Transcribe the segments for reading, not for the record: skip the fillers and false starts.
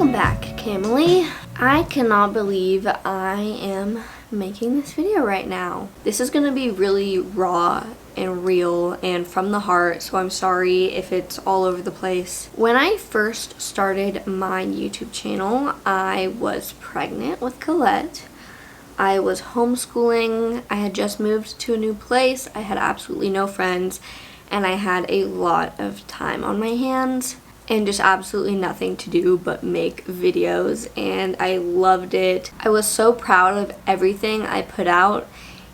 Welcome back, Camille. I cannot believe I am making this video right now. This is gonna be really raw and real and from the heart, so I'm sorry if it's all over the place. When I first started my YouTube channel, I was pregnant with Collette. I was homeschooling, I had just moved to a new place, I had absolutely no friends, and I had a lot of time on my hands and just absolutely nothing to do but make videos, and I loved it. I was so proud of everything I put out,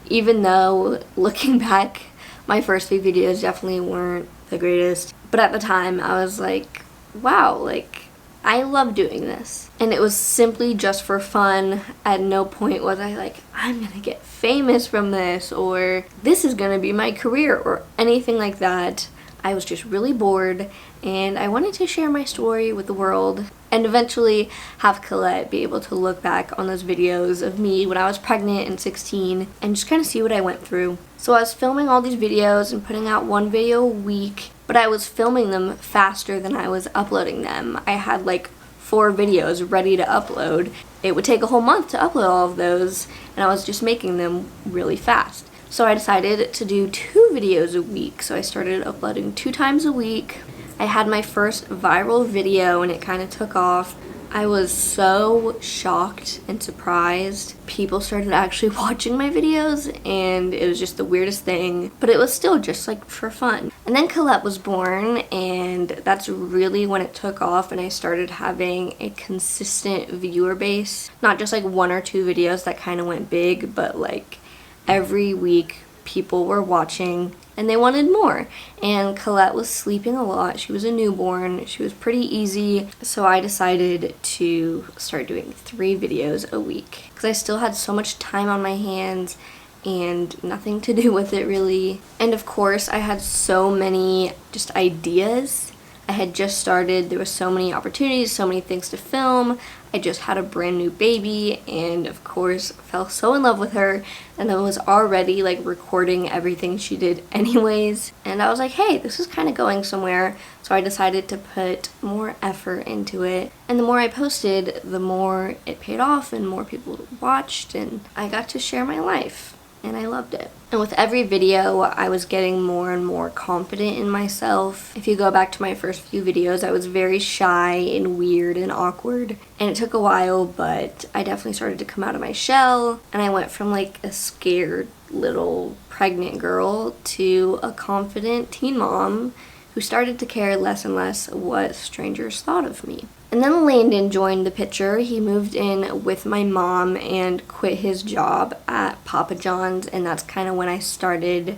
even though looking back, my first few videos definitely weren't the greatest. But at the time, I was like, wow, like, I love doing this. And it was simply just for fun. At no point was I like, I'm gonna get famous from this, or this is gonna be my career, or anything like that. I was just really bored, and I wanted to share my story with the world and eventually have Collette be able to look back on those videos of me when I was pregnant and 16 and just kind of see what I went through. So I was filming all these videos and putting out one video a week, but I was filming them faster than I was uploading them. I had like 4 videos ready to upload. It would take a whole month to upload all of those, and I was just making them really fast. So I decided to do 2 videos a week. So I started uploading 2 times a week. I had my first viral video and it kind of took off. I was so shocked and surprised. People started actually watching my videos, and it was just the weirdest thing, but it was still just like for fun. And then Collette was born, and that's really when it took off and I started having a consistent viewer base. Not just like 1 or 2 videos that kind of went big, but like every week people were watching and they wanted more. And Collette was sleeping a lot. She was a newborn. She was pretty easy. So I decided to start doing 3 videos a week because I still had so much time on my hands and nothing to do with it really. And of course I had so many just ideas. I had just started, there were so many opportunities, so many things to film. I just had a brand new baby, and of course fell so in love with her, and then was already like recording everything she did anyways. And I was like, hey, this is kind of going somewhere. So I decided to put more effort into it. And the more I posted, the more it paid off and more people watched, and I got to share my life. And I loved it. And with every video, I was getting more and more confident in myself. If you go back to my first few videos, I was very shy and weird and awkward. And it took a while, but I definitely started to come out of my shell. And I went from like a scared little pregnant girl to a confident teen mom who started to care less and less what strangers thought of me. And then Landon joined the picture. He moved in with my mom and quit his job at Papa John's, and that's kind of when I started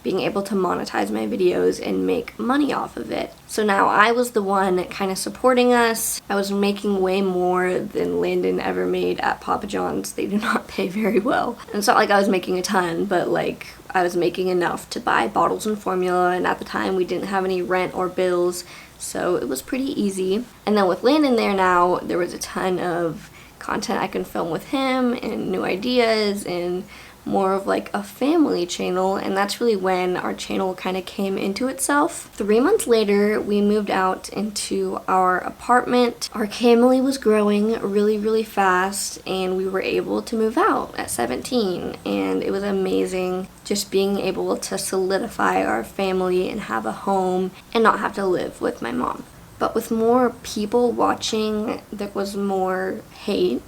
being able to monetize my videos and make money off of it. So now I was the one kind of supporting us. I was making way more than Landon ever made at Papa John's. They do not pay very well. And it's not like I was making a ton, but like I was making enough to buy bottles and formula, and at the time we didn't have any rent or bills. So it was pretty easy. And then with Landon there now, there was a ton of content I can film with him and new ideas and more of like a family channel, and that's really when our channel kind of came into itself. 3 months later, we moved out into our apartment. Our family was growing really fast, and we were able to move out at 17, and it was amazing just being able to solidify our family and have a home and not have to live with my mom. But with more people watching, there was more hate.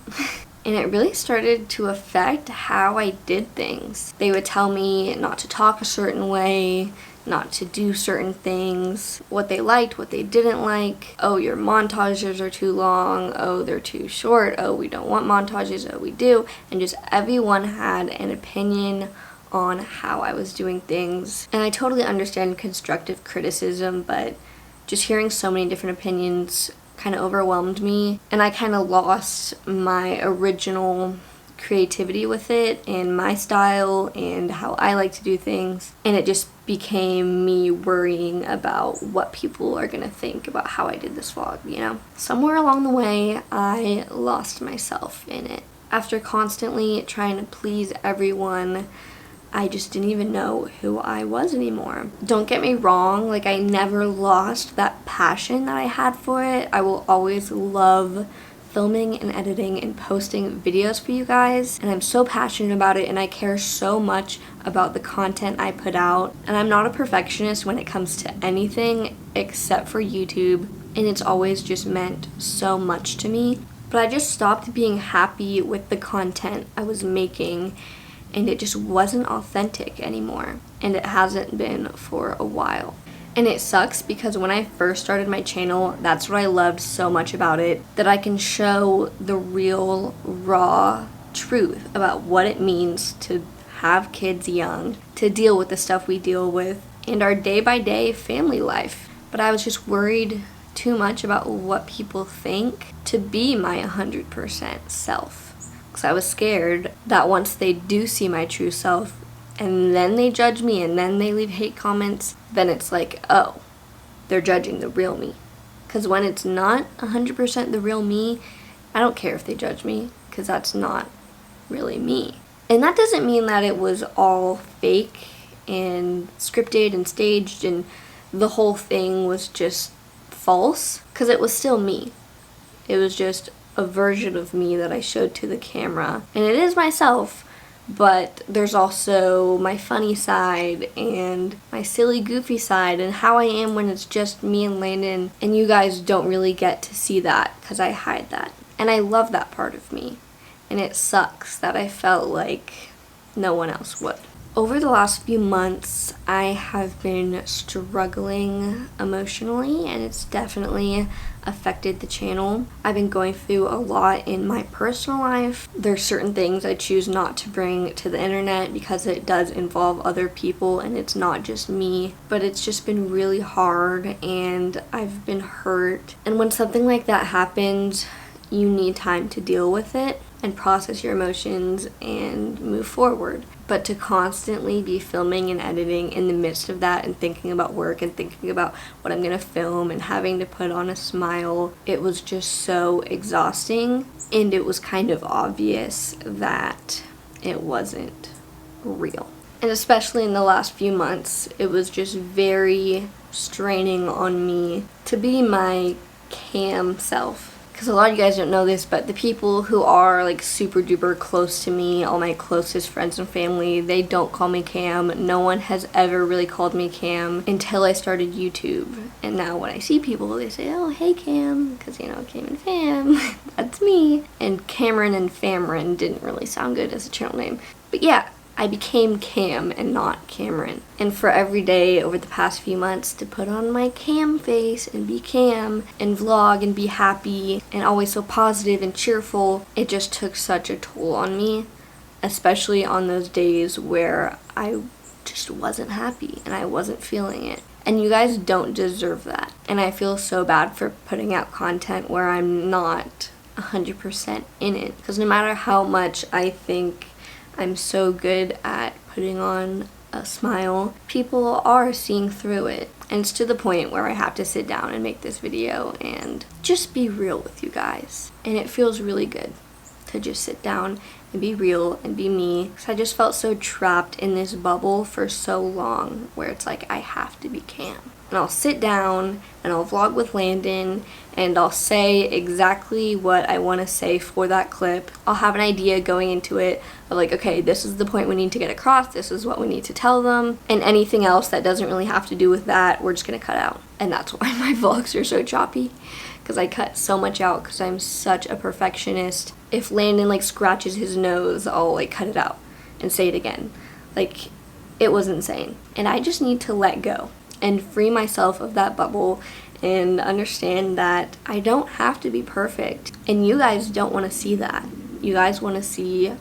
And it really started to affect how I did things. They would tell me not to talk a certain way, not to do certain things, what they liked, what they didn't like. Oh, your montages are too long. Oh, they're too short. Oh, we don't want montages. Oh, we do. And just everyone had an opinion on how I was doing things. And I totally understand constructive criticism, but just hearing so many different opinions kind of overwhelmed me, and I kind of lost my original creativity with it and my style and how I like to do things, and it just became me worrying about what people are gonna think about how I did this vlog, you know? Somewhere along the way, I lost myself in it. After constantly trying to please everyone, I just didn't even know who I was anymore. Don't get me wrong, I never lost that passion that I had for it. I will always love filming and editing and posting videos for you guys, and I'm so passionate about it, and I care so much about the content I put out. And I'm not a perfectionist when it comes to anything except for YouTube, and it's always just meant so much to me. But I just stopped being happy with the content I was making, and it just wasn't authentic anymore, and it hasn't been for a while. And it sucks because when I first started my channel, that's what I loved so much about it, that I can show the real, raw truth about what it means to have kids young, to deal with the stuff we deal with, and our day-by-day family life. But I was just worried too much about what people think to be my 100% self. Because I was scared that once they do see my true self, and then they judge me, and then they leave hate comments, then it's like, oh, they're judging the real me. Because when it's not 100% the real me, I don't care if they judge me, because that's not really me. And that doesn't mean that it was all fake and scripted and staged and the whole thing was just false, because it was still me. It was just a version of me that I showed to the camera. And it is myself, but there's also my funny side and my silly, goofy side and how I am when it's just me and Landon, and you guys don't really get to see that because I hide that. And I love that part of me, and it sucks that I felt like no one else would. Over the last few months, I have been struggling emotionally, and it's definitely affected the channel. I've been going through a lot in my personal life. There's certain things I choose not to bring to the internet because it does involve other people and it's not just me, but it's just been really hard and I've been hurt. And when something like that happens, you need time to deal with it and process your emotions and move forward. But to constantly be filming and editing in the midst of that and thinking about work and thinking about what I'm gonna film and having to put on a smile, it was just so exhausting, and it was kind of obvious that it wasn't real. And especially in the last few months, it was just very straining on me to be my Cam self. Because a lot of you guys don't know this, but the people who are like super duper close to me, all my closest friends and family, they don't call me Cam. No one has ever really called me Cam until I started YouTube. And now when I see people, they say, oh, hey Cam, because you know, Cam&Fam, that's me. And Cameron and Famron didn't really sound good as a channel name. But yeah, I became Cam and not Cameron. And for every day over the past few months to put on my Cam face and be Cam and vlog and be happy and always so positive and cheerful, it just took such a toll on me, especially on those days where I just wasn't happy and I wasn't feeling it. And you guys don't deserve that. And I feel so bad for putting out content where I'm not 100% in it. Because no matter how much I think I'm so good at putting on a smile, people are seeing through it. And it's to the point where I have to sit down and make this video and just be real with you guys. And it feels really good to just sit down and be real and be me. Because I just felt so trapped in this bubble for so long where it's like I have to be Cam. And I'll sit down and I'll vlog with Landon and I'll say exactly what I want to say for that clip. I'll have an idea going into it of like, okay, this is the point we need to get across, this is what we need to tell them, and anything else that doesn't really have to do with that, we're just gonna cut out. And that's why my vlogs are so choppy, because I cut so much out because I'm such a perfectionist. If Landon like scratches his nose, I'll like cut it out and say it again. Like, it was insane. And I just need to let go and free myself of that bubble and understand that I don't have to be perfect. And you guys don't want to see that. You guys want to see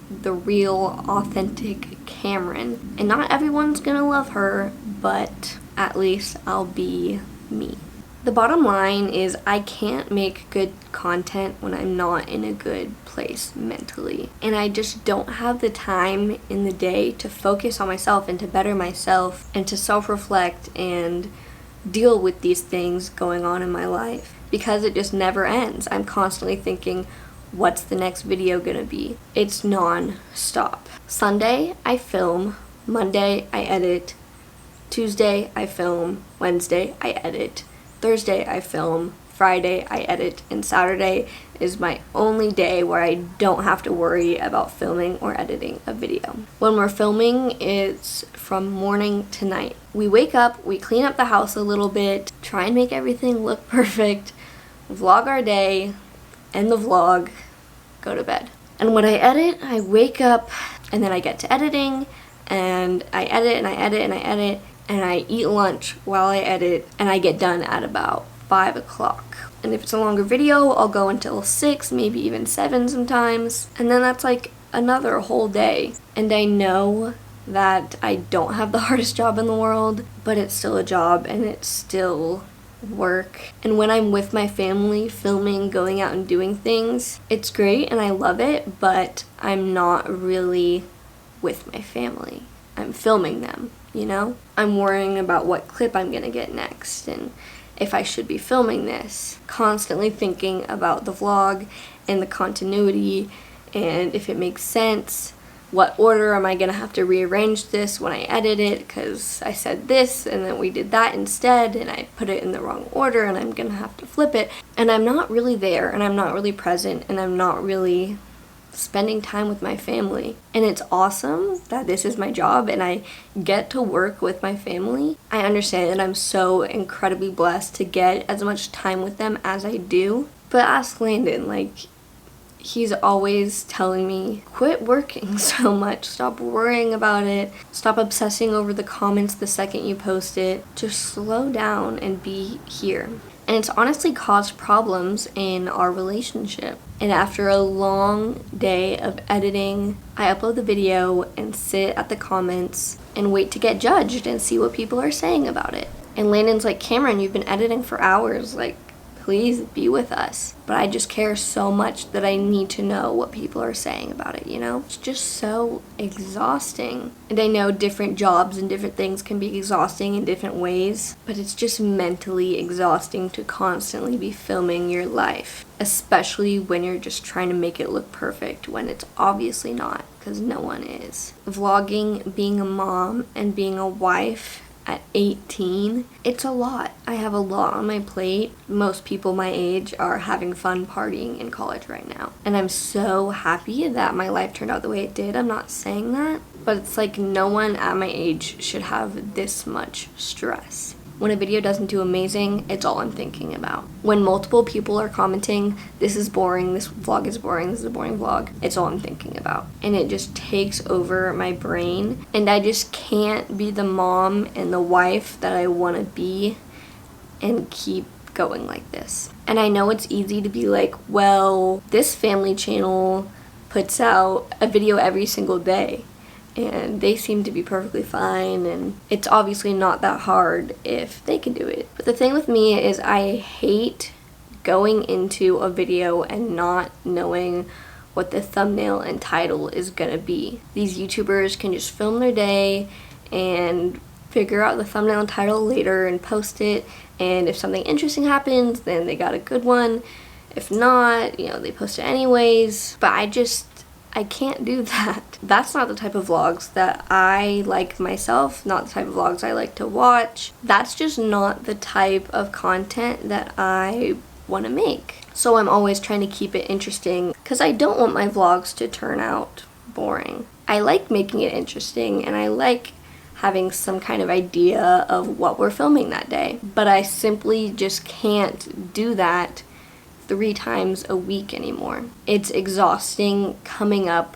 the real, authentic Cameron. And not everyone's gonna love her, but at least I'll be me. The bottom line is I can't make good content when I'm not in a good place mentally. And I just don't have the time in the day to focus on myself and to better myself and to self-reflect and deal with these things going on in my life, because it just never ends. I'm constantly thinking, what's the next video gonna be? It's non-stop. Sunday, I film. Monday, I edit. Tuesday, I film. Wednesday, I edit. Thursday, I film. Friday I edit, and Saturday is my only day where I don't have to worry about filming or editing a video. When we're filming, it's from morning to night. We wake up, we clean up the house a little bit, try and make everything look perfect, vlog our day, end the vlog, go to bed. And when I edit, I wake up and then I get to editing, and I edit and I edit and I edit, and I eat lunch while I edit, and I get done at about 5 o'clock. And if it's a longer video, I'll go until 6, maybe even 7 sometimes. And then that's like another whole day. And I know that I don't have the hardest job in the world, but it's still a job and it's still work. And when I'm with my family, filming, going out and doing things, it's great and I love it, but I'm not really with my family. I'm filming them, you know? I'm worrying about what clip I'm gonna get next and if I should be filming this. Constantly thinking about the vlog and the continuity and if it makes sense. What order am I gonna have to rearrange this when I edit it, because I said this and then we did that instead and I put it in the wrong order and I'm gonna have to flip it. And I'm not really there and I'm not really present and I'm not really spending time with my family. And it's awesome that this is my job and I get to work with my family. I understand that I'm so incredibly blessed to get as much time with them as I do. But ask Landon, like, he's always telling me, quit working so much, stop worrying about it, stop obsessing over the comments the second you post it, just slow down and be here. And it's honestly caused problems in our relationship. And after a long day of editing, I upload the video and sit at the comments and wait to get judged and see what people are saying about it. And Landon's like, Cameron, you've been editing for hours, like, please be with us. But I just care so much that I need to know what people are saying about it, you know? It's just so exhausting. And I know different jobs and different things can be exhausting in different ways, but it's just mentally exhausting to constantly be filming your life, especially when you're just trying to make it look perfect when it's obviously not, because no one is. Vlogging, being a mom, and being a wife at 18, it's a lot. I have a lot on my plate. Most people my age are having fun partying in college right now. And I'm so happy that my life turned out the way it did. I'm not saying that, but it's like no one at my age should have this much stress. When a video doesn't do amazing, it's all I'm thinking about. When multiple people are commenting, this is boring, this vlog is boring, this is a boring vlog, it's all I'm thinking about. And it just takes over my brain. And I just can't be the mom and the wife that I want to be and keep going like this. And I know it's easy to be like, well, this family channel puts out a video every single day. And they seem to be perfectly fine, and it's obviously not that hard if they can do it. But the thing with me is I hate going into a video and not knowing what the thumbnail and title is gonna be. These YouTubers can just film their day and figure out the thumbnail and title later and post it, and if something interesting happens, then they got a good one. If not, you know, they post it anyways. But I can't do that. That's not the type of vlogs that I like myself, not the type of vlogs I like to watch. That's just not the type of content that I want to make. So I'm always trying to keep it interesting because I don't want my vlogs to turn out boring. I like making it interesting and I like having some kind of idea of what we're filming that day. But I simply just can't do that 3 times a week anymore. It's exhausting coming up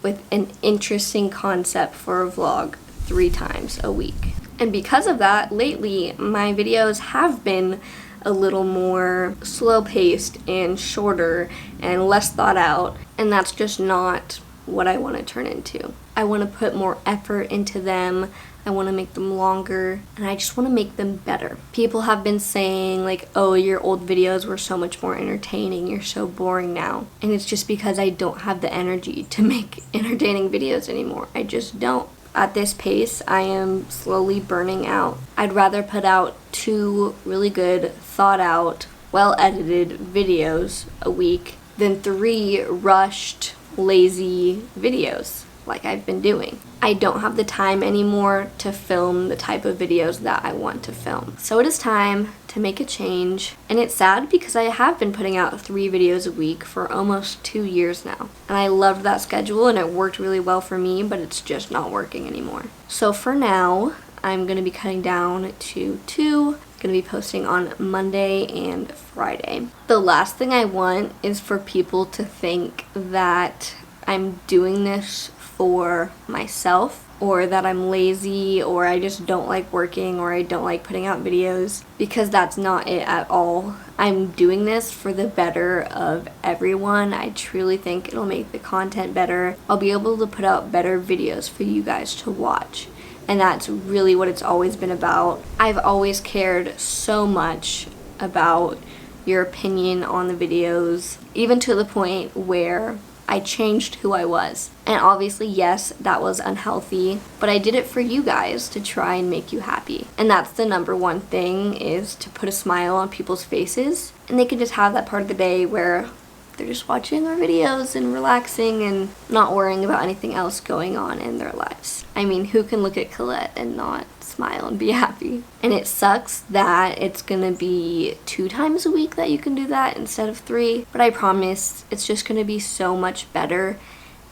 with an interesting concept for a vlog 3 times a week. And because of that, lately my videos have been a little more slow-paced and shorter and less thought out, and that's just not what I want to turn into. I want to put more effort into them. I want to make them longer, and I just want to make them better. People have been saying like, oh, your old videos were so much more entertaining, you're so boring now. And it's just because I don't have the energy to make entertaining videos anymore. I just don't. At this pace, I am slowly burning out. I'd rather put out 2 really good, thought out, well-edited videos a week than 3 rushed, lazy videos. like I've been doing. I don't have the time anymore to film the type of videos that I want to film. So it is time to make a change. And it's sad because I have been putting out 3 videos a week for almost 2 years now. And I loved that schedule and it worked really well for me, but it's just not working anymore. So for now, I'm going to be cutting down to 2. Going to be posting on Monday and Friday. The last thing I want is for people to think that I'm doing this for myself, or that I'm lazy, or I just don't like working, or I don't like putting out videos, because that's not it at all. I'm doing this for the better of everyone. I truly think it'll make the content better. I'll be able to put out better videos for you guys to watch. And that's really what it's always been about. I've always cared so much about your opinion on the videos, even to the point where I changed who I was. And obviously, yes, that was unhealthy, but I did it for you guys to try and make you happy. And that's the number one thing, is to put a smile on people's faces, and they can just have that part of the day where they're just watching our videos and relaxing and not worrying about anything else going on in their lives. I mean, who can look at Collette and not smile and be happy? And it sucks that it's gonna be 2 times a week that you can do that instead of 3, but I promise it's just gonna be so much better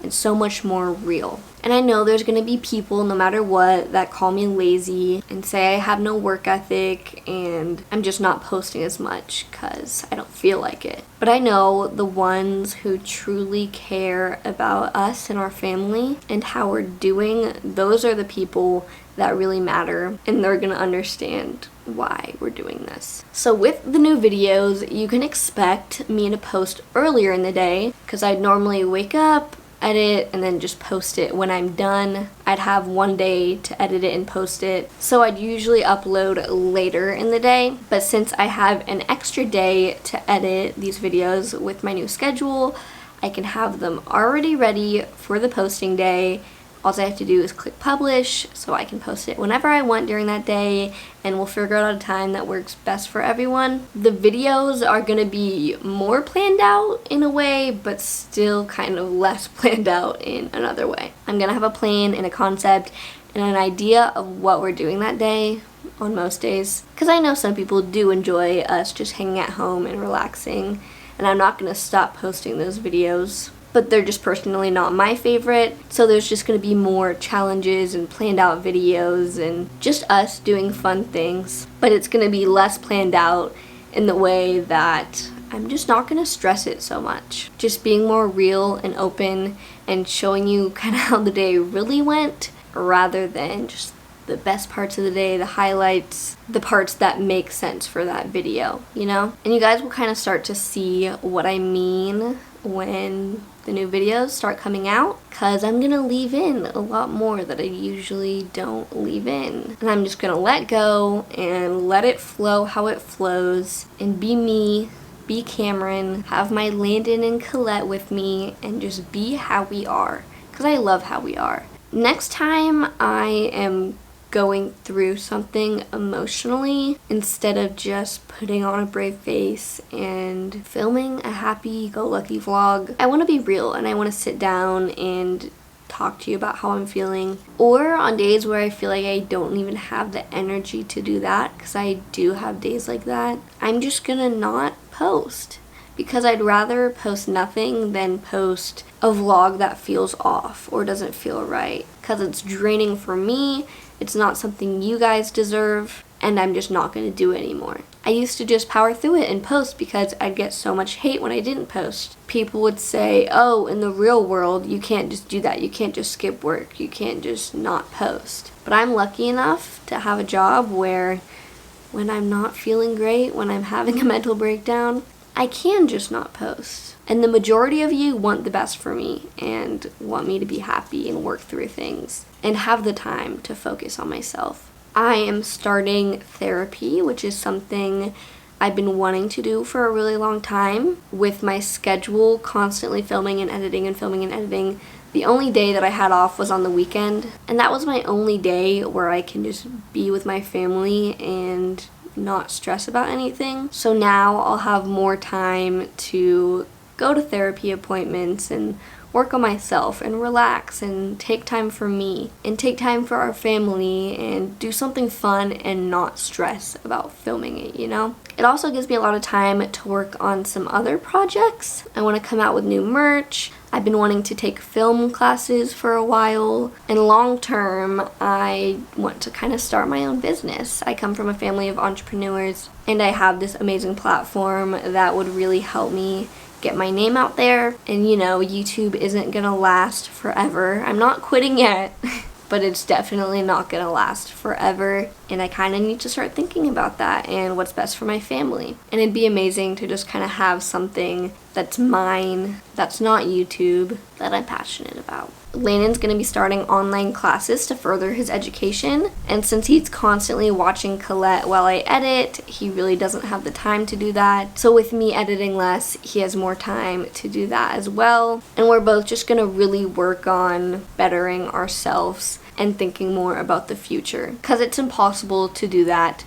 and so much more real. And I know there's gonna be people, no matter what, that call me lazy and say I have no work ethic and I'm just not posting as much because I don't feel like it. But I know the ones who truly care about us and our family and how we're doing, those are the people that really matter, and they're gonna understand why we're doing this. So with the new videos, you can expect me to post earlier in the day, because I'd normally wake up, edit, and then just post it when I'm done. I'd have 1 day to edit it and post it, so I'd usually upload later in the day. But since I have an extra day to edit these videos with my new schedule, I can have them already ready for the posting day. All I have to do is click publish, so I can post it whenever I want during that day, and we'll figure out a time that works best for everyone. The videos are gonna be more planned out in a way, but still kind of less planned out in another way. I'm gonna have a plan and a concept and an idea of what we're doing that day on most days, because I know some people do enjoy us just hanging at home and relaxing, and I'm not gonna stop posting those videos. But they're just personally not my favorite, so there's just going to be more challenges and planned out videos and just us doing fun things. But it's going to be less planned out in the way that I'm just not going to stress it so much. Just being more real and open and showing you kind of how the day really went, rather than just the best parts of the day, the highlights, the parts that make sense for that video, you know? And you guys will kind of start to see what I mean when the new videos start coming out, because I'm gonna leave in a lot more that I usually don't leave in. And I'm just gonna let go and let it flow how it flows, and be me, be Cameron, have my Landon and Collette with me, and just be how we are, because I love how we are. Next time I am going through something emotionally, instead of just putting on a brave face and filming a happy-go-lucky vlog, I want to be real, and I want to sit down and talk to you about how I'm feeling. Or on days where I feel like I don't even have the energy to do that, because I do have days like that, I'm just gonna not post, because I'd rather post nothing than post a vlog that feels off or doesn't feel right, because it's draining for me. It's not something you guys deserve, and I'm just not going to do it anymore. I used to just power through it and post because I'd get so much hate when I didn't post. People would say, oh, in the real world, you can't just do that. You can't just skip work. You can't just not post. But I'm lucky enough to have a job where when I'm not feeling great, when I'm having a mental breakdown, I can just not post. And the majority of you want the best for me and want me to be happy and work through things and have the time to focus on myself. I am starting therapy, which is something I've been wanting to do for a really long time. With my schedule constantly filming and editing and filming and editing, the only day that I had off was on the weekend, and that was my only day where I can just be with my family and not stress about anything. So now I'll have more time to go to therapy appointments and work on myself and relax and take time for me and take time for our family and do something fun and not stress about filming it, you know? It also gives me a lot of time to work on some other projects. I want to come out with new merch. I've been wanting to take film classes for a while, and long term I want to kind of start my own business. I come from a family of entrepreneurs and I have this amazing platform that would really help me get my name out there. And you know, YouTube isn't gonna last forever. I'm not quitting yet. But it's definitely not gonna last forever, and I kind of need to start thinking about that and what's best for my family. And it'd be amazing to just kind of have something that's mine, that's not YouTube, that I'm passionate about. Landon's gonna be starting online classes to further his education, and since he's constantly watching Collette while I edit, he really doesn't have the time to do that. So with me editing less, he has more time to do that as well. And we're both just gonna really work on bettering ourselves and thinking more about the future, because it's impossible to do that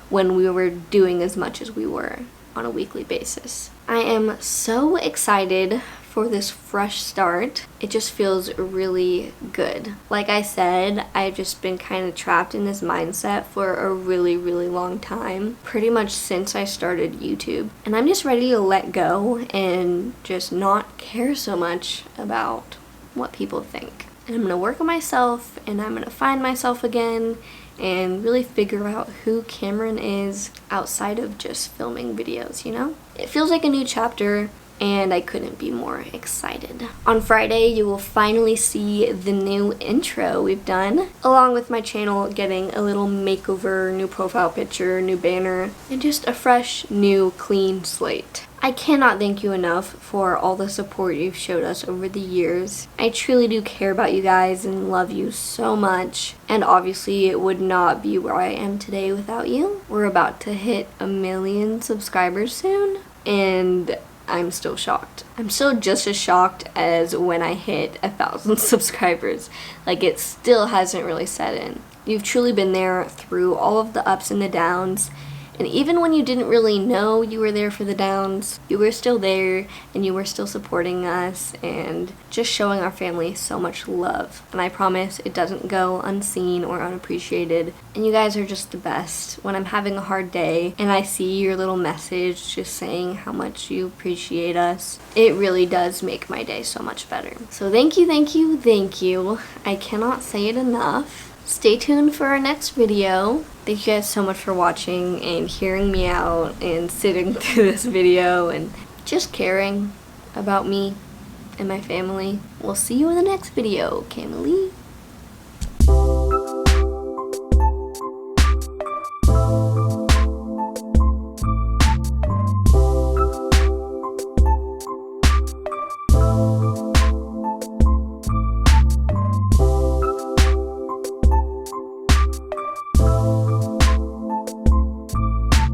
when we were doing as much as we were on a weekly basis. I am so excited for this fresh start. It just feels really good. Like I said, I've just been kind of trapped in this mindset for a really long time, pretty much since I started YouTube. And I'm just ready to let go and just not care so much about what people think. And I'm gonna work on myself, and I'm gonna find myself again and really figure out who Cameron is outside of just filming videos, you know? It feels like a new chapter, and I couldn't be more excited. On Friday, you will finally see the new intro we've done, along with my channel getting a little makeover, new profile picture, new banner, and just a fresh, new, clean slate. I cannot thank you enough for all the support you've showed us over the years. I truly do care about you guys and love you so much. And obviously it would not be where I am today without you. We're about to hit 1 million subscribers soon, and I'm still shocked. I'm still just as shocked as when I hit 1,000 subscribers. Like, it still hasn't really set in. You've truly been there through all of the ups and the downs. And even when you didn't really know you were there for the downs, you were still there and you were still supporting us and just showing our family so much love. And I promise it doesn't go unseen or unappreciated. And you guys are just the best. When I'm having a hard day and I see your little message just saying how much you appreciate us, it really does make my day so much better. So thank you, thank you, thank you. I cannot say it enough. Stay tuned for our next video. Thank you guys so much for watching and hearing me out and sitting through this video and just caring about me and my family. We'll see you in the next video, Camille.